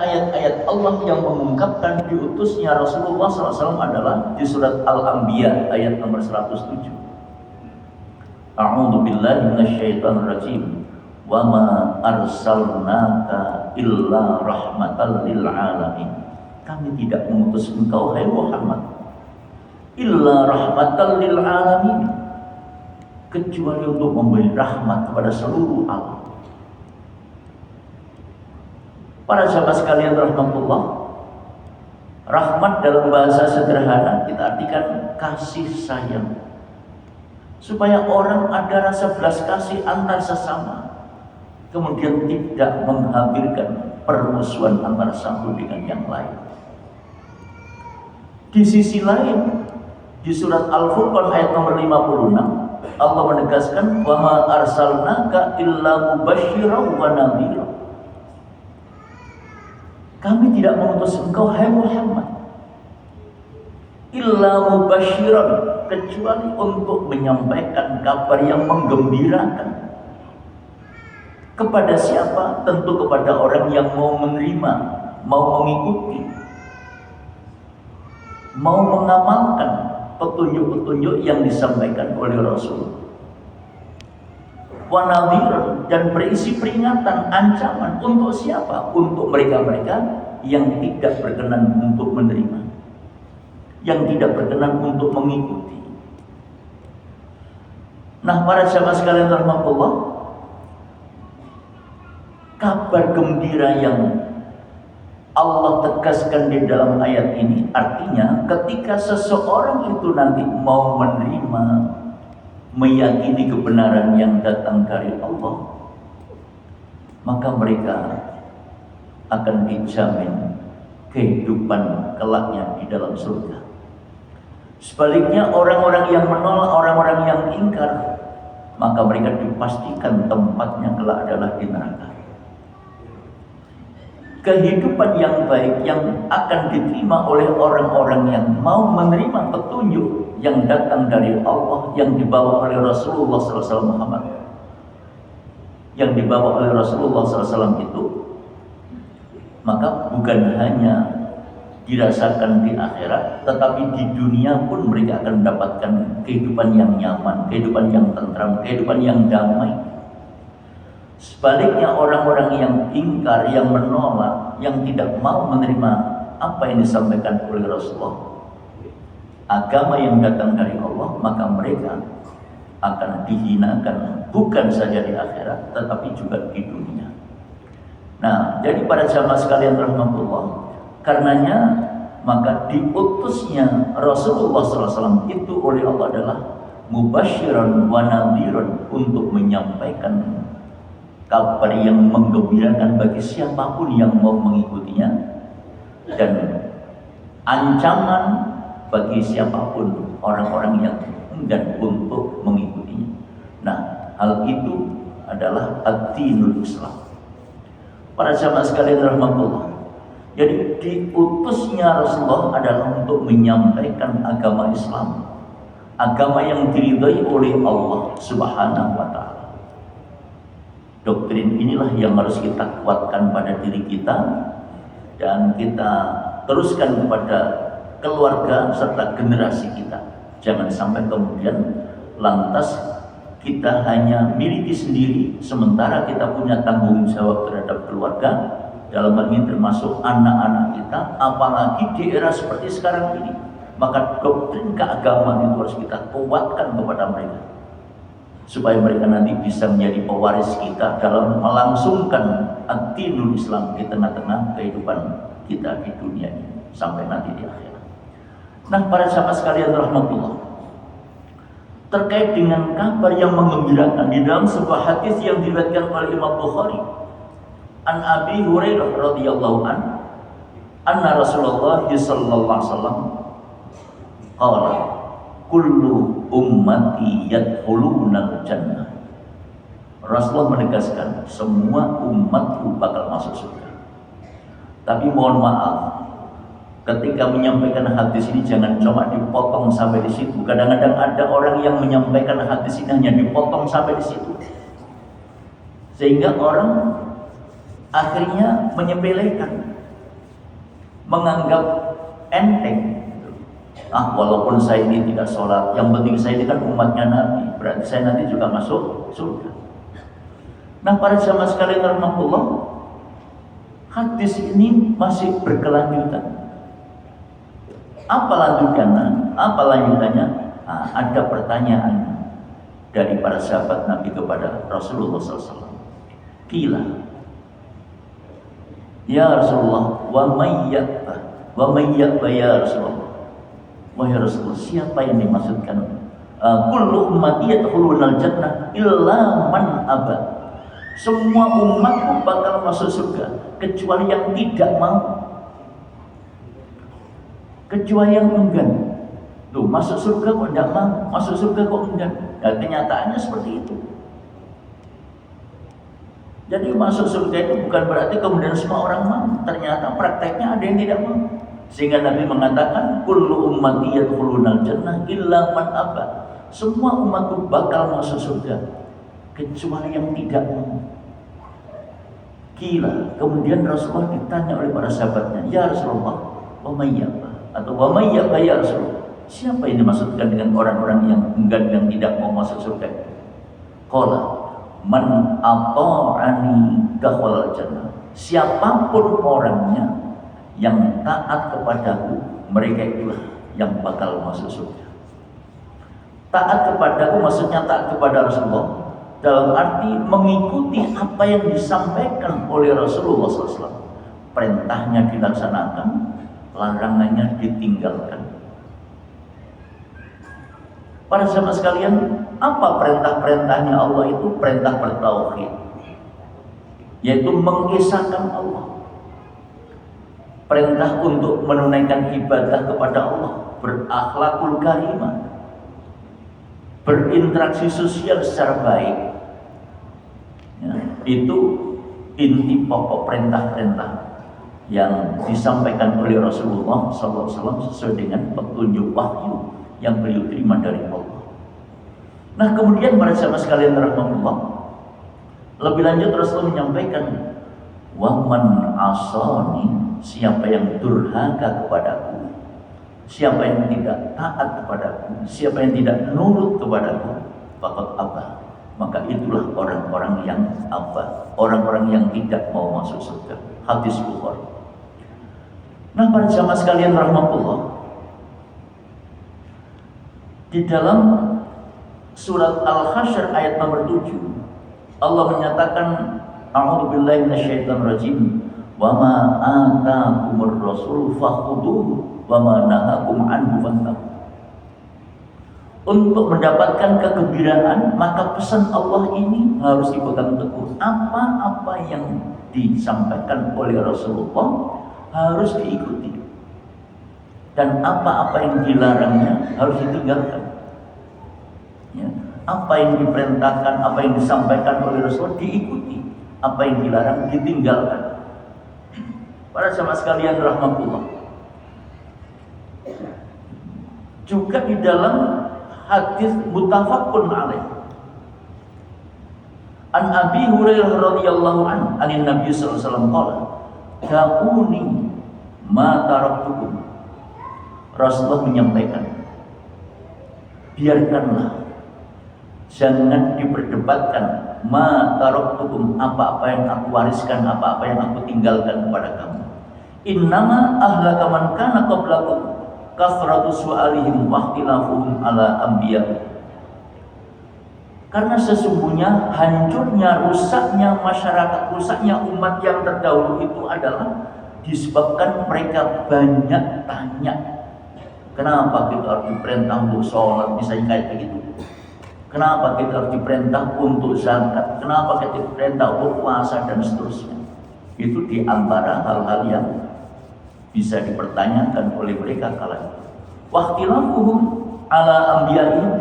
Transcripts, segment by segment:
ayat-ayat Allah yang mengungkapkan diutusnya Rasulullah SAW adalah di surat Al-Anbiya ayat nomor 107. A'udzu billahi minasyaitonir rajim. Wa ma arsalnaka illa rahmatan lil alamin. Kami tidak mengutus engkau hai Muhammad illa rahmatan lil alamin, kecuali untuk memberi rahmat kepada seluruh alam. Para sahabat sekalian rahmatullah, rahmat dalam bahasa sederhana kita artikan kasih sayang, supaya orang ada rasa belas kasih antar sesama, kemudian tidak menghadirkan permusuhan antara satu dengan yang lain. Di sisi lain, di surat Al-Furqan ayat nomor 56, Allah menegaskan wa ma arsalnaka illa mubasysyiran wa nadhira. Kami tidak mengutus engkau hai Muhammad illa mubasysyiran, kecuali untuk menyampaikan kabar yang menggembirakan. Kepada siapa? Tentu kepada orang yang mau menerima, mau mengikuti, mau mengamalkan petunjuk-petunjuk yang disampaikan oleh Rasul. Wa nadhiran, dan berisi peringatan, ancaman untuk siapa? Untuk mereka-mereka yang tidak berkenan untuk menerima, yang tidak berkenan untuk mengikuti. Nah, para sahabat sekalian rahmatullah, kabar gembira yang Allah tegaskan di dalam ayat ini artinya ketika seseorang itu nanti mau menerima, meyakini kebenaran yang datang dari Allah, maka mereka akan dijamin kehidupan kelaknya di dalam surga. Sebaliknya orang-orang yang menolak, orang-orang yang ingkar, maka mereka dipastikan tempatnya kelak adalah di neraka. Kehidupan yang baik yang akan diterima oleh orang-orang yang mau menerima petunjuk yang datang dari Allah, yang dibawa oleh Rasulullah SAW Muhammad, yang dibawa oleh Rasulullah SAW itu, maka bukan hanya dirasakan di akhirat, tetapi di dunia pun mereka akan mendapatkan kehidupan yang nyaman, kehidupan yang tentram, kehidupan yang damai. Sebaliknya orang-orang yang ingkar, yang menolak, yang tidak mau menerima apa yang disampaikan oleh Rasulullah, agama yang datang dari Allah, maka mereka akan dihinakan bukan saja di akhirat tetapi juga di dunia. Nah, jadi para jamaah sekalian rahmatullah, karenanya maka diutusnya Rasulullah SAW itu oleh Allah adalah mubasysyiran wa nadhiran, untuk menyampaikan kabar yang menggembirakan bagi siapapun yang mau mengikutinya, dan ancaman bagi siapapun orang-orang yang enggan untuk mengikutinya. Nah, hal itu adalah ad-dinul Islam. Para jamaah sekalian rahmatullah, jadi diutusnya Rasulullah adalah untuk menyampaikan agama Islam, agama yang diridhai oleh Allah Subhanahu wa Ta'ala. Doktrin inilah yang harus kita kuatkan pada diri kita dan kita teruskan kepada keluarga serta generasi kita. Jangan sampai kemudian lantas kita hanya miliki sendiri, sementara kita punya tanggung jawab terhadap keluarga, dalam hal ini termasuk anak-anak kita, apalagi di era seperti sekarang ini. Maka doktrin keagamaan itu harus kita kuatkan kepada mereka, supaya mereka nanti bisa menjadi pewaris kita dalam melangsungkan ad-dinul Islam di tengah-tengah kehidupan kita di dunia ini sampai nanti di akhirat. Nah, para sahabat sekalian rahmatullah, terkait dengan kabar yang menggembirakan di dalam sebuah hadis yang diriwayatkan oleh Imam Bukhari, an Abi Hurairah radhiyallahu anna Rasulullah sallallahu alaihi wasallam qala kullu ummati yadkhulunal jannah. Rasulullah menegaskan semua umatku bakal masuk surga. Tapi mohon maaf, ketika menyampaikan hadis ini jangan cuma dipotong sampai di situ. Kadang-kadang ada orang yang menyampaikan hadis ini hanya dipotong sampai di situ, sehingga orang akhirnya menyepelekan. menganggap enteng. Walaupun saya ini tidak sholat, yang penting saya ini kan umatnya Nabi, berarti saya nanti juga masuk surga. Nah, para jamaah sekalian rahmatullah, hadis ini masih berkelanjutan. Apa lanjutannya? Ada pertanyaan dari para sahabat Nabi kepada Rasulullah SAW. Qila, ya Rasulullah, wa mayyabba ya Rasulullah. Wahai Rasulullah, siapa yang dimaksudkan? Kullu ummati yadkhulunal jannah illa man aba. Semua umatku bakal masuk surga kecuali yang tidak mau. Kecuali yang enggan. Tuh, masuk surga kok tidak mau, masuk surga kok enggan. Nah, kenyataannya seperti itu. Jadi masuk surga itu bukan berarti kemudian semua orang mau. Ternyata prakteknya ada yang tidak mau. Sehingga Nabi mengatakan, kullu ummati yadkhulunal jannah illa man aba. Semua umatku bakal masuk surga kecuali yang tidak mau. Gila. Kemudian Rasulullah ditanya oleh para sahabatnya, ya Rasulullah, wa mayyaba, atau wa mayyaba ya Rasulullah. Siapa yang dimaksudkan dengan orang-orang yang enggan, yang tidak mau masuk surga? Qala, man ata'ani dakhala jannah. Siapapun orangnya yang taat kepadaku, mereka itulah yang bakal masuk surga. Taat kepadaku maksudnya taat kepada Rasulullah dalam arti mengikuti apa yang disampaikan oleh Rasulullah SAW. Perintahnya dilaksanakan, larangannya ditinggalkan. Para sahabat sekalian, apa perintah-perintahnya Allah itu? Perintah bertauhid, yaitu mengesahkan Allah. Perintah untuk menunaikan ibadah kepada Allah, berakhlakul karimah, berinteraksi sosial secara baik. Ya, itu inti pokok perintah-perintah yang disampaikan oleh Rasulullah SAW sesuai dengan petunjuk wahyu yang beliau terima dari Allah. Nah, kemudian para sahabat sekalian rahmatullah, lebih lanjut Rasulullah menyampaikan, waman asani, siapa yang durhaka kepadaku, siapa yang tidak taat kepadaku, siapa yang tidak nurut kepadaku, faqad aba, maka itulah orang-orang yang aba, orang-orang yang tidak mau masuk surga. Hadis Bukhari. Nah, para jamaah sekalian rahmatullah, di dalam surat Al-Hasyr ayat nomor 7, Allah menyatakan, a'udzubillahi minasyaitonirrajim, wa ma ataakumur rasul fakhuduhu wa ma nahakum anhu fantahu. Untuk mendapatkan kegembiraan, maka pesan Allah ini harus dipegang teguh. Apa-apa yang disampaikan oleh Rasulullah harus diikuti, dan apa-apa yang dilarangnya harus ditinggalkan. Ya, apa yang diperintahkan, apa yang disampaikan oleh Rasulullah diikuti, apa yang dilarang ditinggalkan. Para jamaah sekalian rahmatullah, juga di dalam hadis muttafaqun alaih, an Abi Hurairah radhiyallahu anhu anin Nabi sallallahu alaihi wasallam qala, "Da'uni ma taraktukum." Rasulullah menyampaikan, biarkanlah, jangan diperdebatkan ma taraktukum, apa-apa yang aku wariskan, apa-apa yang aku tinggalkan kepada kamu. Innama ahlaka man kana qablakum kathratu su'alihim wa ikhtilafuhum ala anbiya. Karena sesungguhnya hancurnya, rusaknya masyarakat, rusaknya umat yang terdahulu itu adalah disebabkan mereka banyak tanya. Kenapa kita harus diperintah untuk sholat, misalnya kayak begitu? Kenapa kita harus diperintah untuk zakat? Kenapa kita diperintah untuk puasa dan seterusnya? Itu diantara hal-hal yang bisa dipertanyakan oleh mereka kala itu. Waqtilafuhum ala anbiya'ihim,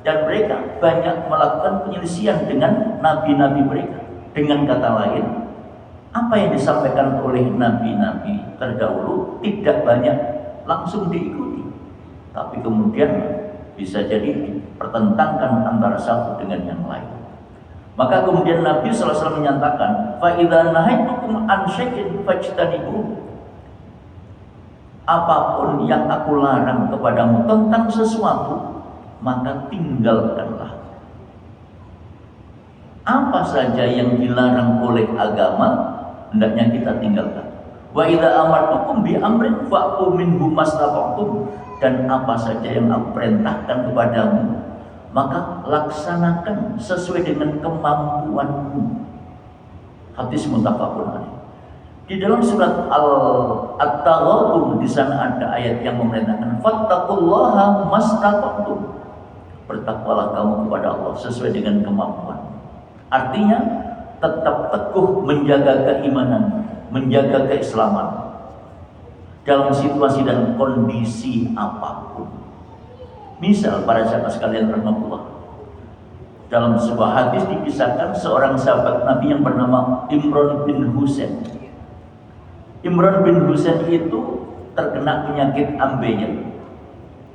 dan mereka banyak melakukan penyelisihan dengan nabi-nabi mereka. Dengan kata lain, apa yang disampaikan oleh nabi-nabi terdahulu tidak banyak langsung diikuti, tapi kemudian bisa jadi dipertentangkan antara satu dengan yang lain. Maka kemudian Nabi SAW menyatakan, fa idza nahaitukum an syai'in fajtanibuh. apapun yang aku larang kepadamu tentang sesuatu, maka tinggalkanlah. Apa saja yang dilarang oleh agama, hendaknya kita tinggalkan. Wa idza amartukum bi amrin fa'tu minhu mastata'tum, dan apa saja yang aku perintahkan kepadamu, maka laksanakan sesuai dengan kemampuanmu. Hadis muttafaqun alaih. Di dalam surat At-Taghabun di sana ada ayat yang memerintahkan fattaqullaha mastata'tum. Bertakwalah kamu kepada Allah sesuai dengan kemampuan. Artinya tetap teguh menjaga keimanan, menjaga keislaman dalam situasi dan kondisi apapun. Misal para sahabat sekalian rahmatullah, dalam sebuah hadis dikisahkan seorang sahabat Nabi yang bernama Imran bin Husain. Imran bin Husain itu terkena penyakit ambeien.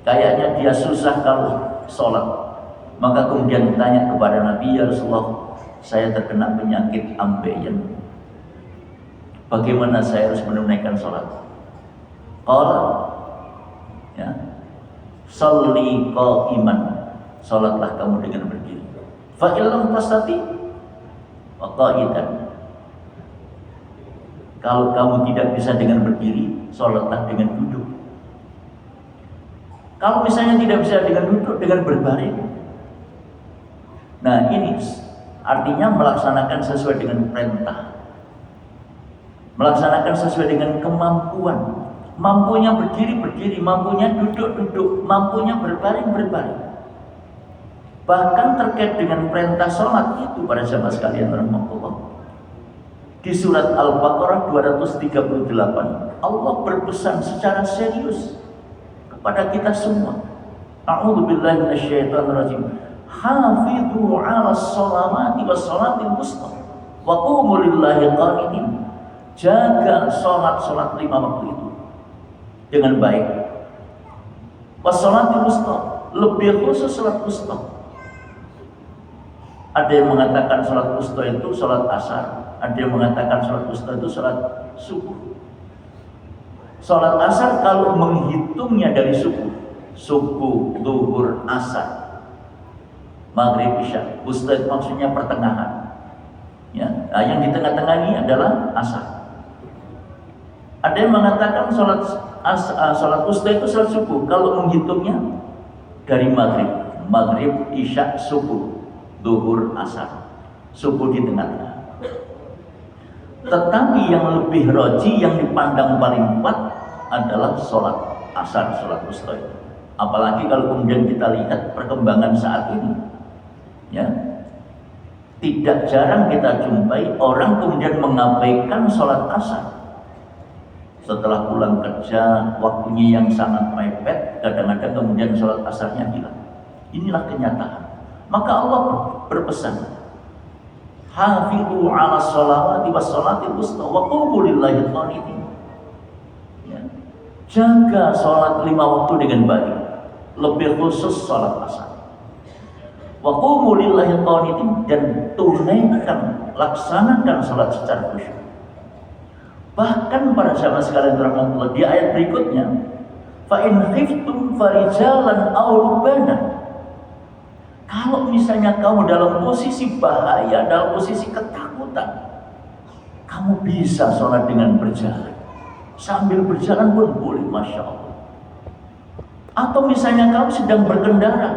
Kayaknya dia susah kalau sholat. Maka kemudian tanya kepada Nabi, ya Rasulullah, saya terkena penyakit ambeien. Bagaimana saya harus menunaikan sholat? Qala, ya, sholli qa'iman, sholatlah kamu dengan berdiri. Fa illam tastati wa qa'idan. Kalau kamu tidak bisa dengan berdiri, sholatlah dengan duduk. Kalau misalnya tidak bisa dengan duduk, dengan berbaring. Nah, ini artinya melaksanakan sesuai dengan perintah, melaksanakan sesuai dengan kemampuan. Mampunya berdiri, berdiri, mampunya duduk, duduk, mampunya berbaring, berbaring. Bahkan terkait dengan perintah sholat itu, para sahabat sekalian rahmatullah, di surat Al-Baqarah 238 Allah berpesan secara serius kepada kita semua. A'udzubillahi minasyaitonirrajim. Hafidhu 'alas sholawati was sholatil wusta wa qumu lillahi qanitin. Jaga sholat 5 waktu itu dengan baik. Was sholatil wusta, lebih khusus sholat wusta. Ada yang mengatakan sholat wusta itu sholat asar, ada yang mengatakan sholat wusta itu sholat subuh. Sholat asar kalau menghitungnya dari subuh, subuh, zuhur, asar, maghrib, isya. Wusta itu maksudnya pertengahan. Ya, nah, yang di tengah-tengah ini adalah asar. Ada yang mengatakan sholat wusta itu sholat subuh kalau menghitungnya dari maghrib, isya, subuh, zuhur, asar, subuh di tengah-tengah. Tetapi yang lebih roji, yang dipandang paling kuat adalah sholat asar, sholat wusta itu. Apalagi kalau kemudian kita lihat perkembangan saat ini, ya, tidak jarang kita jumpai orang kemudian mengabaikan sholat asar. Setelah pulang kerja, waktunya yang sangat mepet, kadang-kadang kemudian sholat asarnya hilang. Inilah kenyataan. Maka Allah berpesan, hafidhu 'alas sholawati was sholatil wusta wa qumu lillahi qanitin. Ya. Jaga sholat 5 waktu dengan baik, lebih khusus sholat asar. Wa qumu lillahi qanitin, dan tunaikan, laksanakan sholat secara khusyuk. Bahkan para sahabat sekalian rahmatullah, di ayat berikutnya, fa in khiftum farijalan aw rukbanan. Kalau misalnya kamu dalam posisi bahaya, dalam posisi ketakutan, kamu bisa sholat dengan berjalan. Sambil berjalan pun boleh, Masya Allah. Atau misalnya kamu sedang berkendara,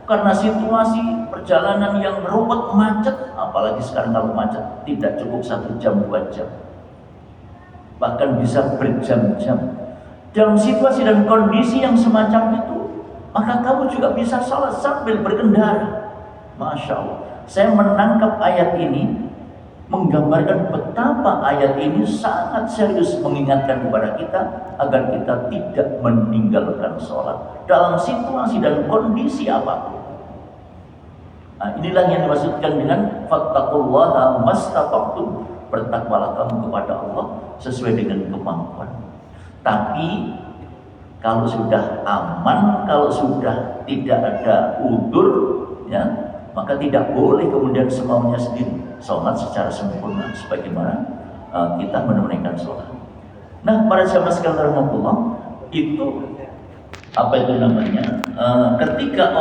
karena situasi perjalanan yang ruwet, macet, apalagi sekarang kalau macet tidak cukup 1 jam, 2 jam, bahkan bisa berjam-jam. Dalam situasi dan kondisi yang semacam itu, maka kamu juga bisa sholat sambil berkendara. Masya Allah. Saya menangkap ayat ini, menggambarkan betapa ayat ini sangat serius mengingatkan kepada kita agar kita tidak meninggalkan sholat dalam situasi dan kondisi apapun. Nah, inilah yang dimaksudkan dengan fattaqullaha mastata'tum. Bertakwalah kamu kepada Allah sesuai dengan kemampuan. Tapi kalau sudah aman, kalau sudah tidak ada udzur, ya, maka tidak boleh kemudian semaunya sendiri sholat secara sempurna sebagaimana kita menunaikan sholat. Nah, para sahabat sekalian rahmatullah, itu apa itu namanya? Ketika